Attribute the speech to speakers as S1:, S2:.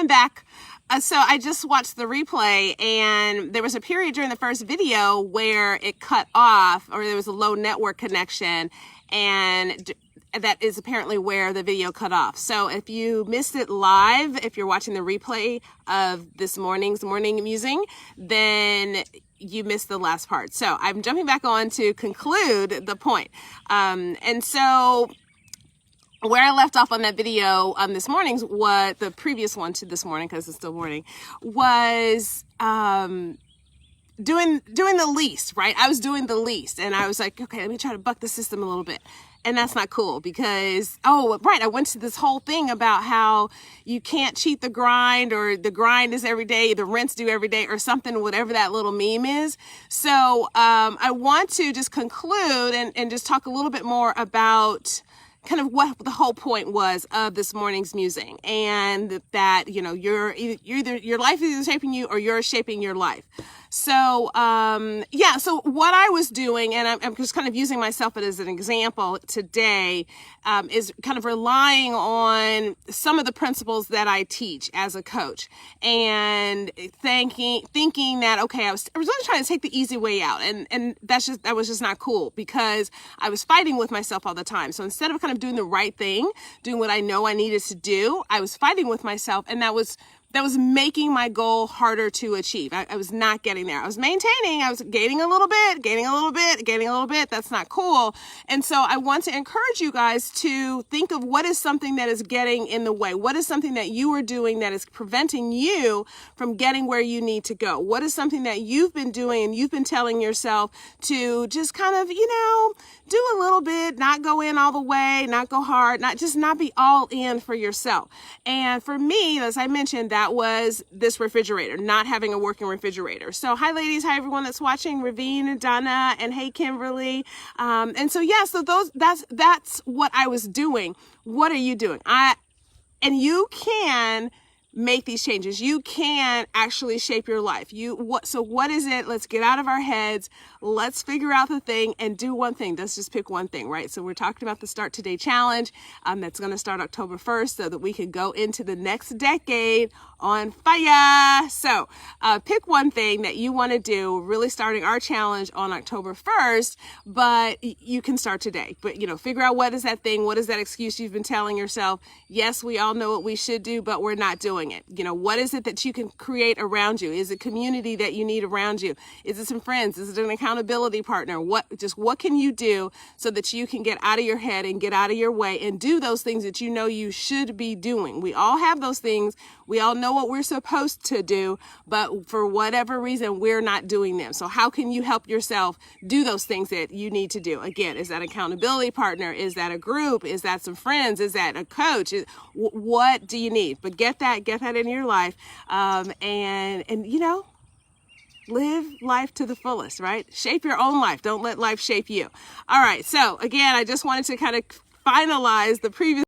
S1: I'm back. So I just watched the replay, and there was a period during the first video where it cut off, or there was a low network connection, and that is apparently where the video cut off. So if you missed it live, if you're watching the replay of this morning's morning musing, then you missed the last part. So I'm jumping back on to conclude the point. And so where I left off on that video this morning's, what the previous one to this morning, because it's still morning, was doing the least, right? I was doing the least, and I was like, okay, let me try to buck the system a little bit. And that's not cool because, oh, right, I went to this whole thing about how you can't cheat the grind, or the grind is every day, the rent's due every day, or something, whatever that little meme is. So I want to just conclude and just talk a little bit more about kind of what the whole point was of this morning's musing, and that, you know, you're either, your life is either shaping you or you're shaping your life. So, yeah, so what I was doing, and I'm just kind of using myself as an example today, is kind of relying on some of the principles that I teach as a coach, and thinking that, okay, I was really trying to take the easy way out. And that was just not cool, because I was fighting with myself all the time. So instead of kind of doing the right thing, doing what I know I needed to do, I was fighting with myself, and that was making my goal harder to achieve. I was not getting there. I was maintaining, I was gaining a little bit. That's not cool. And so I want to encourage you guys to think of what is something that is getting in the way. What is something that you are doing that is preventing you from getting where you need to go? What is something that you've been doing and you've been telling yourself to just kind of, do a little bit, not go in all the way, not go hard, not be all in for yourself. And for me, as I mentioned, that was this refrigerator, not having a working refrigerator. So hi ladies, hi everyone that's watching, Ravine and Donna, and hey Kimberly. And so yeah, so that's what I was doing. What are you doing? And you can make these changes. You can actually shape your life. So what is it? Let's get out of our heads. Let's figure out the thing and do one thing. Let's just pick one thing, right? So we're talking about the Start Today Challenge. That's going to start October 1st so that we can go into the next decade on fire. So pick one thing that you want to do, really starting our challenge on October 1st, but you can start today. But, figure out what is that thing? What is that excuse you've been telling yourself? Yes, we all know what we should do, but we're not doing it. What is it that you can create around you? Is it community that you need around you? Is it some friends? Is it an accountability partner? What can you do so that you can get out of your head and get out of your way and do those things that you know you should be doing? We all have those things. We all know what we're supposed to do, but for whatever reason, we're not doing them. So how can you help yourself do those things that you need to do? Again, is that an accountability partner? Is that a group? Is that some friends? Is that a coach? What do you need? But get that in your life, and live life to the fullest, right? Shape your own life. Don't let life shape you. All right. So again, I just wanted to kind of finalize the previous